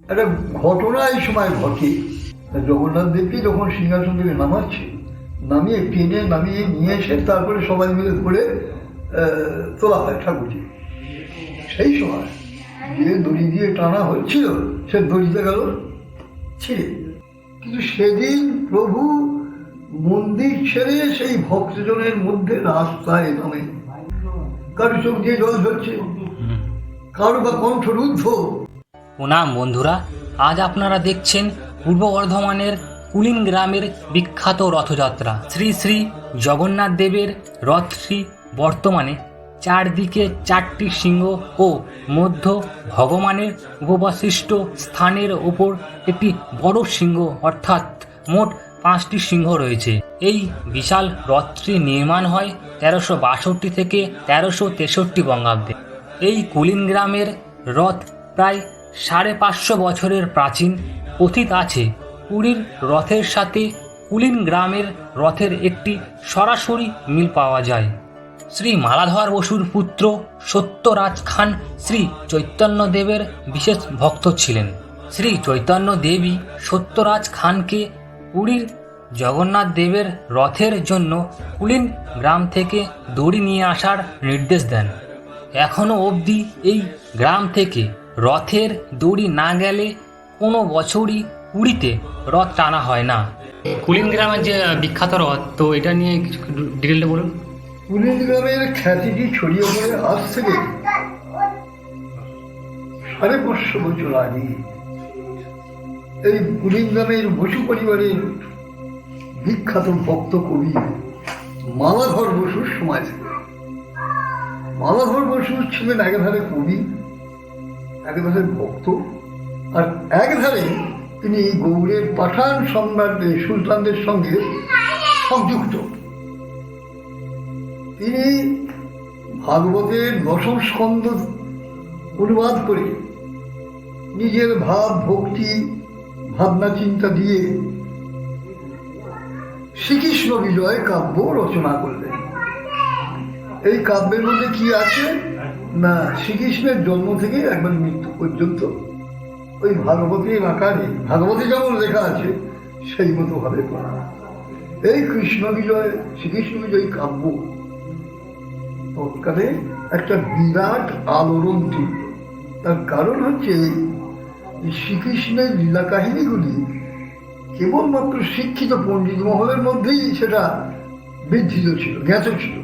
একটা ঘটনা এই সময় ঘটে। জগন্নাথ দেবকে যখন সিংহাসন থেকে নামাচ্ছে, নামিয়ে টেনে নামিয়ে নিয়ে এসে তারপরে সবাই মিলে করে তোলা হয় ঠাকুরজি। সেই সময় যে দড়ি দিয়ে টানা হচ্ছিল সে দড়িতে গেল ছিঁড়ে। কিন্তু সেদিন প্রভু মন্দির ছেড়ে সেই ভক্তজনের মধ্যে রাস্তায় নামে। কারো চোখ দিয়ে জল ঝরছে, কারো বা কণ্ঠ রুদ্ধ। প্রণাম বন্ধুরা, আজ আপনারা দেখছেন পূর্ব বর্ধমানের কুলিন গ্রামের বিখ্যাত রথযাত্রা। শ্রী শ্রী জগন্নাথ দেবের রথটি বর্তমানে চারদিকে চারটি সিংহ ও মধ্য ভগবানের উপবিষ্ট স্থানের ওপর একটি বড় সিংহ অর্থাৎ মোট 5টি সিংহ রয়েছে। এই বিশাল রথটি নির্মাণ হয় 1362 থেকে 1363 বঙ্গাব্দে। এই কুলিন গ্রামের রথ প্রায় 550 বছরের প্রাচীন। কথিত আছে পুরীর রথের সাথে কুলিন গ্রামের রথের একটি সরাসরি মিল পাওয়া যায়। শ্রী মালাধর বসুর পুত্র সত্যরাজ খান শ্রী চৈতন্য দেবের বিশেষ ভক্ত ছিলেন। শ্রী চৈতন্য দেবী সত্যরাজ খানকে পুরীর জগন্নাথ দেবের রথের জন্য কুলিন গ্রাম থেকে দড়ি নিয়ে আসার নির্দেশ দেন। এখনও অবধি এই গ্রাম থেকে রথের দড়ি না গেলে কোনো বছরই পুরীতে রথ টানা হয় না। কুলিন গ্রামের যে বিখ্যাত রথ, তো এটা নিয়ে কিছু ডিটেলটা বলুন। কুলিন গ্রামের খ্যাতিটি ছড়িয়ে পড়ে আজ থেকে 550 বছর আগে এই কুলিন গ্রামের বসু পরিবারের বিখ্যাত ভক্ত কবি মালাধর বসুর সময় থেকে। মালাধর বসু ছিলেন একধারে কবি, একধারে ভক্ত, আর একধারে তিনি গৌড়ের পাঠান সম্রাটদের সুলতানদের সঙ্গে সংযুক্ত। তিনি ভাগবতের 10ম স্কন্ধ অনুবাদ করে নিজের ভাব ভক্তি ভাবনা চিন্তা দিয়ে শ্রীকৃষ্ণ বিজয় কাব্য রচনা করলেন। এই কাব্যের মধ্যে কি আছে না, শ্রীকৃষ্ণের জন্ম থেকে একবার মৃত্যু পর্যন্ত ওই ভাগবতের আকারে, ভাগবতে যেমন লেখা আছে সেই মতো ভাবে পড়া। এই কৃষ্ণ বিজয়, শ্রীকৃষ্ণ বিজয় কাব্য তৎকালে একটা বিরাট আলোড়ন তুলল। তার কারণ হচ্ছে শ্রীকৃষ্ণের লীলা কাহিনীগুলি কেবলমাত্র শিক্ষিত পণ্ডিত মহলের মধ্যেই সেটা বৃদ্ধিত ছিল, জ্ঞাত ছিল।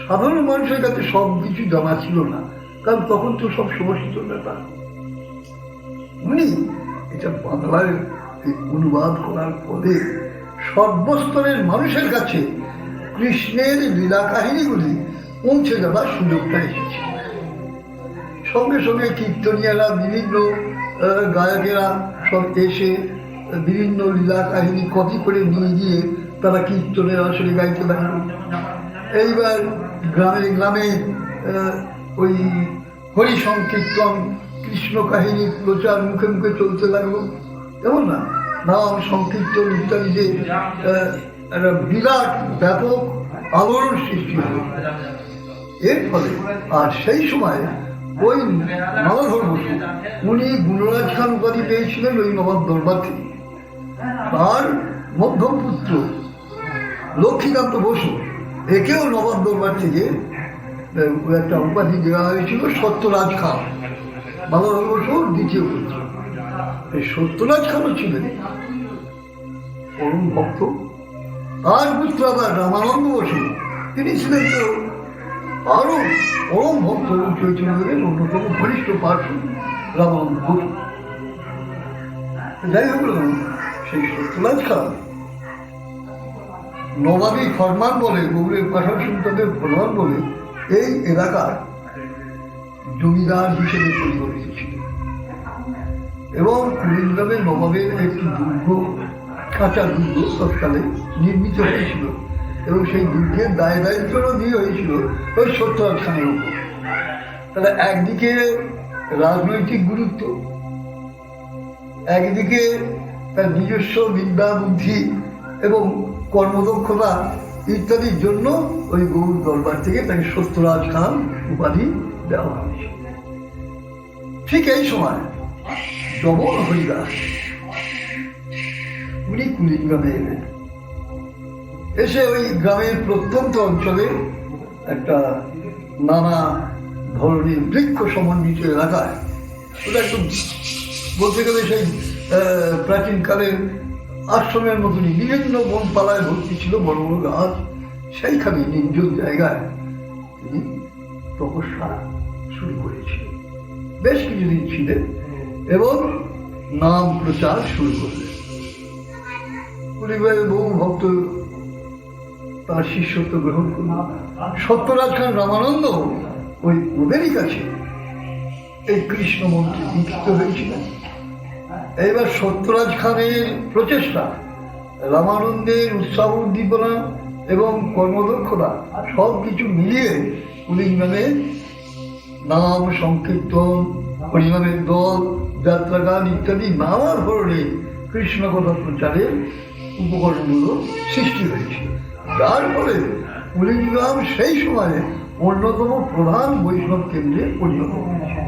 সাধারণ মানুষের কাছে সব কিছু জানা ছিল না, কারণ তখন তো সব সমস্ত ব্যাপার। উনি এটা বাংলায় অনুবাদ করার পরে সর্বস্তরের মানুষের কাছে কৃষ্ণের লীলা কাহিনীগুলি পৌঁছে যাবার সুযোগটা এসেছে। সঙ্গে সঙ্গে কীর্তনিয়ারা, বিভিন্ন গায়কেরা সব এসে বিভিন্ন লীলা কাহিনী কপি করে নিয়ে গিয়ে তারা কীর্তনের আসলে গাইতে লাগলো। এইবার গ্রামে গ্রামে ওই হরি সংকীর্তন, কৃষ্ণ কাহিনীর প্রচার মুখে মুখে চলতে লাগলো। যেমন না নাম সংকীর্তন ইত্যাদি যে একটা বিরাট ব্যাপক আলোড়ন সৃষ্টি হলো এর ফলে। আর সেই সময় ওই মালাধর বসু, উনি গুণরাজ খান উপাধি পেয়েছিলেন ওই নবাব দরবার থেকে। তার মধ্যম পুত্র লক্ষ্মীকান্ত বসু, একেও নবাব দরবার থেকে একটা উপাধি দেওয়া হয়েছিল সত্যরাজ খান। মালাধর বসুর দ্বিতীয় পুত্র। এই সত্যরাজ খানও ছিলেন পরম ভক্ত। তার পুত্র আবার রামানন্দ বসু, তিনি ছিলেন তো আরো পরম ভক্ত, চৈতন্যদেবের অন্যতম ঘনিষ্ঠ পার্শ্ব রামানন্দ বসু। যাই হোক, সেই সত্যরাজ খান নবাবী ফরমান বলে, গৌড়ের পাঠান সুলতানদের ফরমান বলে এই এলাকার জমিদার হিসেবে পরিগণিত ছিল। এবং কুলিন গ্রামে নবাবের একটি দুর্গ, কাঁচা দুর্গ তৎকালে নির্মিত হয়েছিল, এবং সেই দুর্গের দায় দায়িত্বও দিয়ে হয়েছিল ওই সত্যরাজ খানের উপর। তাহলে একদিকে রাজনৈতিক গুরুত্ব, একদিকে তার নিজস্ব বিদ্যা বুদ্ধি এবং কর্মদক্ষতা ইত্যাদির জন্য ওই গৌড় দরবার থেকে তাকে সত্যরাজ খান উপাধি দেওয়া হয়েছে। ঠিক এই সময় যমন হরিদাস উনি কুলিন গ্রামে এলেন। এসে ওই গ্রামের প্রত্যন্ত অঞ্চলে একটা নানা ধরনের বৃক্ষ সমন্বিত এলাকায়, ওটা একটু বলতে গেলে সেই প্রাচীনকালের আশ্রমের মতনই বিভিন্ন বনপালায় ভর্তি ছিল, বড় বড় গাছ, সেইখানে নির্জন জায়গায় তিনি তপস্যা শুরু করেছিলেন। বেশ কিছুদিন ছিলেন এবং নাম প্রচার শুরু করলেন। পরিবারের বহু ভক্ত তার শিষ্যত্ব গ্রহণ করল। সত্যরাজ খান রামানন্দ ওই ওদেরই কাছে এই কৃষ্ণ মন্ত্রে দীক্ষিত হয়েছিলেন। এইবার সত্যরাজ খানের প্রচেষ্টা, রামানন্দের উৎসাহ উদ্দীপনা এবং কর্মদক্ষতা সব কিছু মিলিয়ে কুলিগ্রামে নাম সংকীর্তন, হরিনামের দল, যাত্রাগান ইত্যাদি নানা ধরনের কৃষ্ণ কথা প্রচারের উপকরণগুলো সৃষ্টি হয়েছে, যার ফলে কুলিগ্রাম সেই সময়ে অন্যতম প্রধান বৈষ্ণব কেন্দ্রে পরিণত হয়েছে।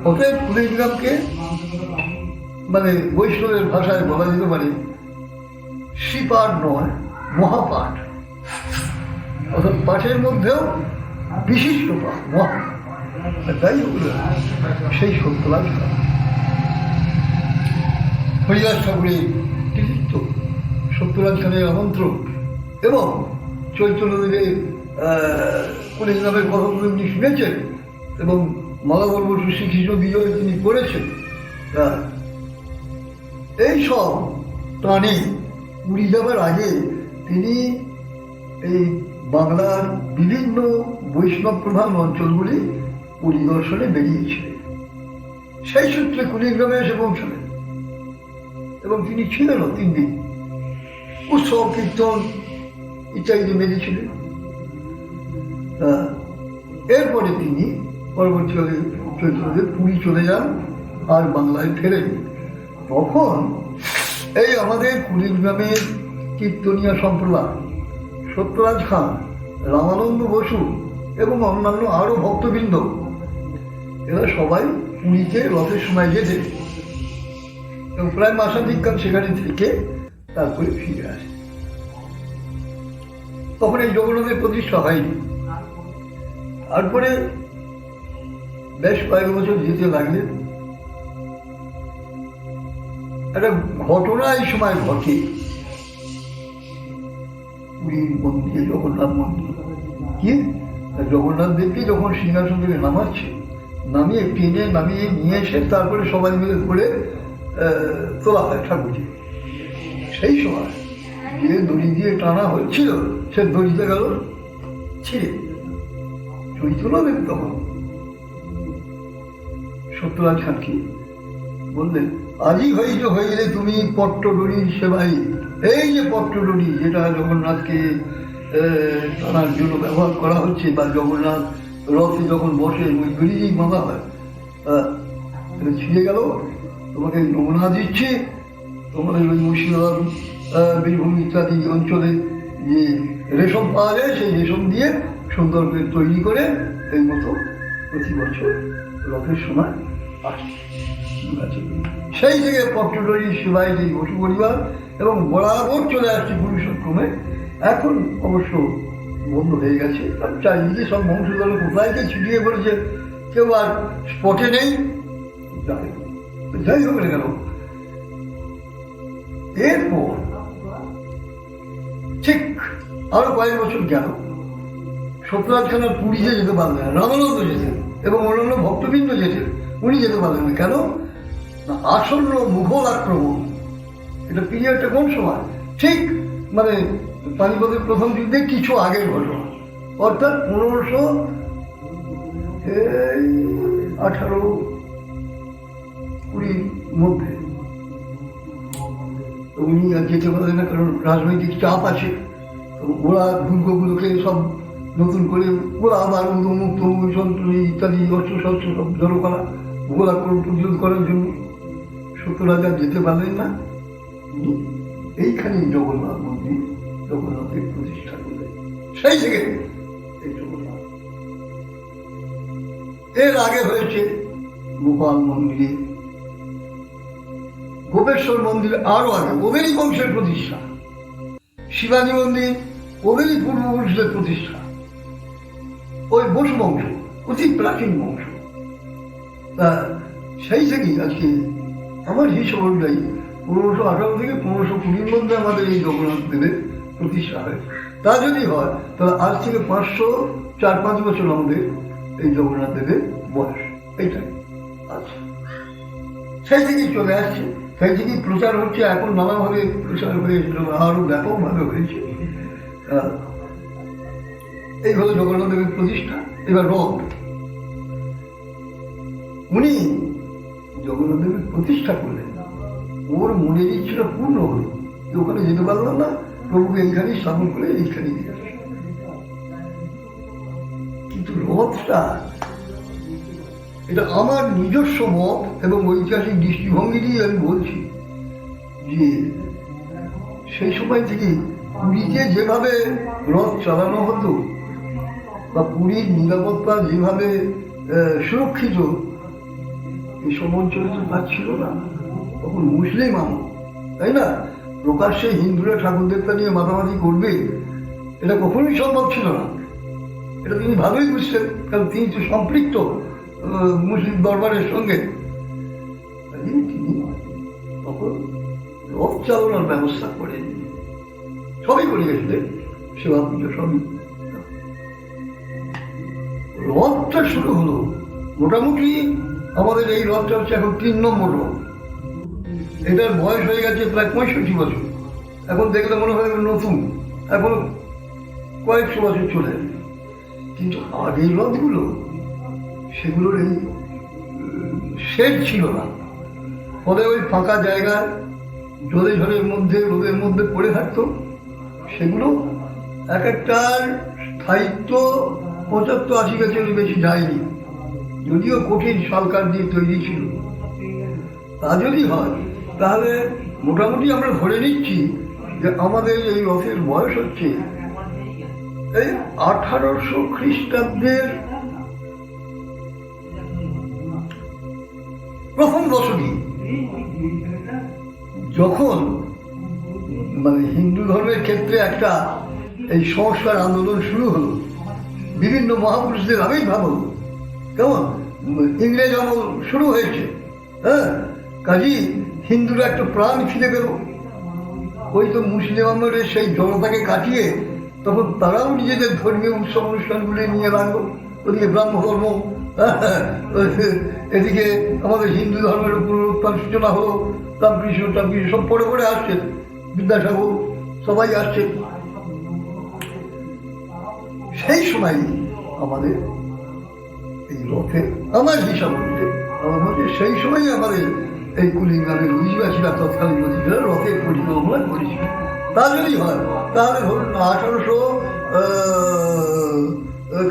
অতএব কুলিগ্রামকে মানে বৈষ্ণবের ভাষায় বলা যেতে পারে শ্রীপাঠ নয়, মহাপাঠ, অর্থাৎ পাঠের মধ্যেও বিশিষ্ট পাঠ, মহাপাঠ। তাই সেই সত্যরাজ খান হরিদাস ঠাকুরের কৃতিত্ব, সত্যরাজ খানের আমন্ত্রণ এবং চৈতন্যদেবের কুলিগ্রামের কথাগুলো উনি শুনেছেন এবং মালাবর বসু শ্রীকৃষ্ণ বিজয় তিনি করেছেন। এইসব টানে উড়ি যাবার আগে তিনি এই বাংলার বিভিন্ন বৈষ্ণব প্রধান অঞ্চলগুলি পরিদর্শনে বেরিয়েছিলেন। সেই সূত্রে কুলিগ্রামে এসে পৌঁছলেন এবং তিনি ছিলেনও 3 দিন। উৎসব কীর্তন ইত্যাদি মেরেছিলেন। এরপরে তিনি পরবর্তীকালে চৈতন্যদেব পুরী চলে যান আর বাংলায় ফেরেন। তখন এই আমাদের কুলিগ্রামের কীর্তনিয়া সম্প্রদায়, সত্যরাজ খান, রামানন্দ বসু এবং অন্যান্য আরও ভক্তবৃন্দ, এরা সবাই পুরীতে রথের সময় যেতেন এবং প্রায় মাসাধিককাল সেখানে থেকে তারপরে ফিরে আসে। তখন এই জগন্নাথের প্রতিষ্ঠা হয়নি। তারপরে বেশ কয়েক বছর যেতে লাগলেন। একটা ঘটনা এই সময় ঘটে পুরীর মন্দিরে, জগন্নাথ মন্দির। কি জগন্নাথ দেবকে যখন সিংহাসন থেকে নামাচ্ছে, নামিয়ে টেনে নামিয়ে নিয়ে এসে তারপরে সবাই মিলে ধরে তোলা হয় ঠাকুরজি। সেই সময় যে দড়ি দিয়ে টানা হচ্ছিল সে দড়িতে গেল ছিঁড়ে। চৈতন্যদেব তখন সত্যরাজ খানকে বললেন, আজই হইলে তুমি পট্টডড়ির সেবাই। এই যে পট্টডড়ি, যেটা জগন্নাথকে টানার জন্য ব্যবহার করা হচ্ছে, বা জগন্নাথ রথে যখন বসে ওই দড়ি বাঁধা হয়, ছিঁড়ে গেল। তোমাকে নমুনা দিচ্ছি, তোমাদের ওই মুর্শিদাবাদ, বীরভূম ইত্যাদি অঞ্চলে যে রেশম পাওয়া যায়, সেই রেশম দিয়ে সুন্দর করে তৈরি করে এই মতো প্রতি বছর রথের সময় আসছে। সেই থেকে পট্টডড়ির সেবায় যে বসু পরিবার এবং বরাবর চলে আসছে পুরুষোত্তমে। এখন অবশ্য বন্ধ হয়ে গেছে, কারণ চারিদিকে সব বংশধর কোথায় কে ছিটিয়ে পড়েছে, কেউ আর স্পটে নেই। যাই হোক না কেন, এরপর ঠিক আরো কয়েক বছর গেল, সত্যরাজ খান আর পুরীতে যেতে পারলেন না। রামানন্দ যেতেন এবং অন্যান্য ভক্তবৃন্দ যেতেন, উনি যেতে পারলেন না। কেন না, আসন্ন মুঘল আক্রমণ। এটা পিরিয়ডটা কোন সময়? ঠিক মানে পানিপথের প্রথম যুদ্ধে কিছু আগের ঘটনা, অর্থাৎ 1518-20 মধ্যে। উনি আর যেতে পারলেন না, কারণ রাজনৈতিক চাপ আছে। ওরা দুর্গগুলোকে সব নতুন করে ওরা আবার অমুক তমুক সন্ত্রাসী ইত্যাদি অস্ত্রশস্ত্র সব জড়ো করা, ভূগোল আক্রমণ প্রতিরোধ করার জন্য সত্যরাজ আর যেতে পারলেন না। এইখানেই জগন্নাথ মন্দির, জগন্নাথের প্রতিষ্ঠা করলেন। সেই থেকে এই জগন্নাথ। এর আগে হয়েছে গোপাল মন্দিরে, গোপেশ্বর মন্দিরে আরো আগে ওদেরই বংশের প্রতিষ্ঠা, শিবাজী মন্দির ওদেরই পূর্বপুরুষদের প্রতিষ্ঠা, ওই বসু বংশ, অতি প্রাচীন বংশ। তা সেই থেকেই আজকে আমার হিসাব অনুযায়ী 1518 থেকে 1520 মধ্যে আমাদের এই জগন্নাথ দেবের প্রতিষ্ঠা হয়। তা যদি হয় তাহলে আজ থেকে 504-5 বছর আমাদের এই জগন্নাথ দেবের বয়স, এইটাই আচ্ছা। সেই থেকেই চলে আসছে, সেই থেকেই প্রচার হচ্ছে, এখন নানাভাবে প্রচার হয়েছিল, আরো ব্যাপকভাবে হয়েছে। এই হলো জগন্নাথ দেবের প্রতিষ্ঠা। এবার রথ, উনি জগন্নাথ দেবের প্রতিষ্ঠা করলেন, ওর মনের ইচ্ছেটা পূর্ণ হলো, ওখানে যেতে পারলাম না, প্রভুকে এইখানেই স্থাপন করে এইখানেই দিয়ে আসে। কিন্তু রথটা এটা আমার নিজস্ব মত এবং ঐতিহাসিক দৃষ্টিভঙ্গি দিয়ে আমি বলছি যে সেই সময় থেকে পুরীতে যেভাবে রথ চালানো হতো বা পুরীর নিরাপত্তা যেভাবে সুরক্ষিত, এইসব অঞ্চলে তো তা ছিল না। তখন মুসলিম আমল, তাই না? প্রকাশ্যে হিন্দুরা ঠাকুর দেবতা নিয়ে মাতামাতি করবে এটা কখনোই সম্ভব ছিল না। এটা তিনি ভালোই বুঝতেন, কারণ তিনি তো সম্পৃক্ত মুসলিম দরবারের সঙ্গে। তিনি তখন রথ চালানোর ব্যবস্থা করেন, সবই করে গেছিলেন, সেবা পুজো সবই। রথটা শুরু হলো মোটামুটি আমাদের এই রথটা হচ্ছে এখন 3 নম্বর রথ। এটার বয়স হয়ে গেছে প্রায় 65 বছর। এখন দেখলে মনে হয় নতুন, এখনো কয়েকশো বছর চলে যাবে। কিন্তু আগের রথগুলো সেগুলোর এই শেড ছিল না, ফলে ওই ফাঁকা জায়গায় জলে ঝড়ের মধ্যে রোদের মধ্যে পড়ে থাকতো। সেগুলো এক একটার স্থায়িত্ব 75-80 বছরের বেশি যায়নি, যদিও কঠিন শালকাঠ দিয়ে তৈরি ছিল। তা যদি হয় তাহলে মোটামুটি আমরা ধরে নিচ্ছি যে আমাদের এই রথের বয়স হচ্ছে এই 1800 খ্রিস্টাব্দের প্রথম দশকে, যখন মানে হিন্দু ধর্মের ক্ষেত্রে একটা এই সংস্কার আন্দোলন শুরু হলো, বিভিন্ন মহাপুরুষদের আবির্ভাব হলো, কেমন ইংরেজ আমল শুরু হয়েছে। হ্যাঁ, কাজী হিন্দুরা একটা প্রাণ ফিরে পেল। ওই তো মুসলিম আমলের সেই জনতাকে কাটিয়ে তখন তারাও নিজেদের ধর্মীয় উৎসব অনুষ্ঠানগুলি নিয়ে লাগলো। ওদিকে ব্রাহ্ম ধর্ম, এদিকে আমাদের হিন্দু ধর্মের উপর উত্থান সূচনা হলো, রামকৃষ্ণ টামকৃষ্ণ সব পড়ে পড়ে আসছেন, বিদ্যাসাগর সবাই আসছেন। সেই সময় আমাদের এই রথে আমার হিসাব অনুযায়ী আমার মধ্যে সেই সময় আমাদের এই কুলিগ্রামের অধিবাসীরা তৎকালীন অধিবাসীরা রথের পরিকল্পনা করেছিল। তা যদি হয় তাহলে ধরুন 1800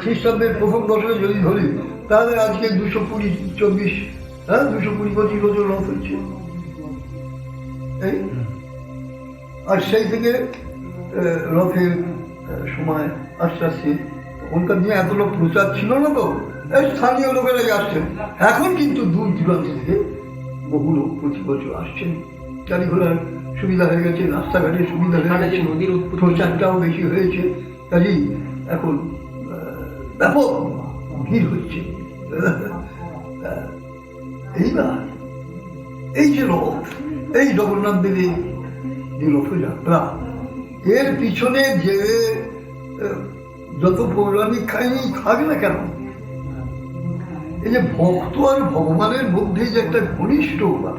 খ্রিস্টাব্দের প্রথম দশকে যদি ধরি, তাহলে আজকে 220-24 220-25 বছর রথ হচ্ছে। এই আর সেই থেকে রথের সময় আস্তে আস্তে, তখনকার দিনে এত লোক প্রচার ছিল না, তো এই স্থানীয় লোকেরাই আসছেন। এখন কিন্তু দূর দূরান্ত থেকে বহু লোক প্রতি বছর আসছেন, গাড়ি ঘোড়ার সুবিধা হয়ে গেছে, রাস্তাঘাটের সুবিধা হয়ে গেছে, নদীর প্রচারটাও বেশি হয়েছে, কাজেই এখন ব্যাপক ভিড় হচ্ছে। এইবার এই যে রথ, এই জগন্নাথ দেবের যে রথযাত্রা, এর পিছনে যে যত পৌরাণিক কাহিনী থাক না কেন, এই যে ভক্ত আর ভগবানের মধ্যে যে একটা ঘনিষ্ঠতা,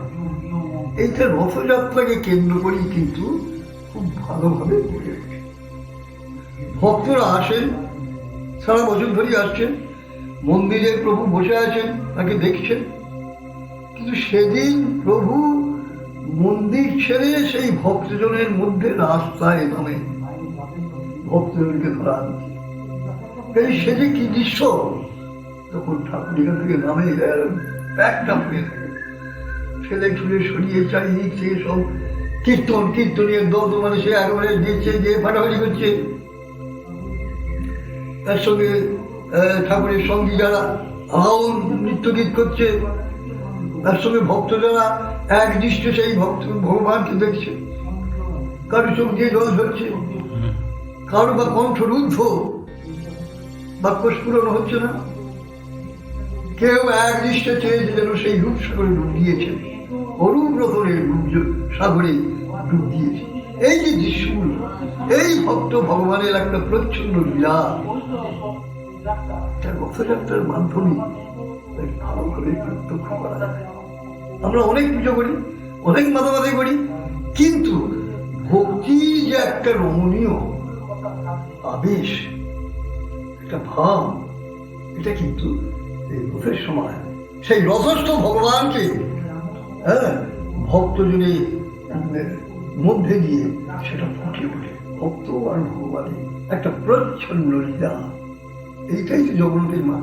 এইটা রথযাত্রাকে কেন্দ্র করেই কিন্তু খুব ভালোভাবে গড়ে ওঠে। ভক্তরা আসেন, সারা বছর ধরেই আসছেন, মন্দিরে প্রভু বসে আছেন, তাকে দেখছেন। কিন্তু সেদিন প্রভু মন্দির ছেড়ে সেই ভক্তজনের মধ্যে রাস্তায় নামে ভক্তজনকে ধরা দিচ্ছে। সে যে কি দৃশ্য, তখন ঠাকুর এখান থেকে নামে ব্যাগটা হয়ে থাকে, ছেলে ছুলে সরিয়ে চারিদিক থেকে সব কীর্তনীয় দল, মানে সে একেবারে দিচ্ছে, দিয়ে ফাটাফাটি করছে। তার সঙ্গে ঠাকুরের সঙ্গী যারা আলাও নৃত্য গীত করছে, তার সঙ্গে ভক্তরা এক দৃষ্টে সেই ভগবানকে দেখছে, কারো চোখ দিয়ে জল ঝরছে, কারো বা কণ্ঠ রুদ্ধ, বাক্য স্ফুরণ হচ্ছে না, কেউ এক দৃষ্টে চেয়েছে যেন সেই রূপ সাগরে ডুব দিয়েছে, অরূপ রতনের সাগরে ডুব দিয়েছে। এই যে দৃশ্যগুলো, এই ভক্ত ভগবানের একটা প্রচ্ছন্ন লীলা, রথযাত্রার মাধ্যমে ভালো করে প্রত্যক্ষ করা যায়। আমরা অনেক পুজো করি, অনেক মাতামাতি করি, কিন্তু ভক্তি যে একটা রমণীয় আবেশ, একটা ভাব, এটা কিন্তু এই রথের সময় সেই রথস্থ ভগবানকে ভক্তজনের মধ্যে দিয়ে সেটা ফুটে ওঠে। ভক্ত আর ভগবানের একটা প্রচ্ছন্ন লীলা, এইটাই তো জগন্নাথের মা।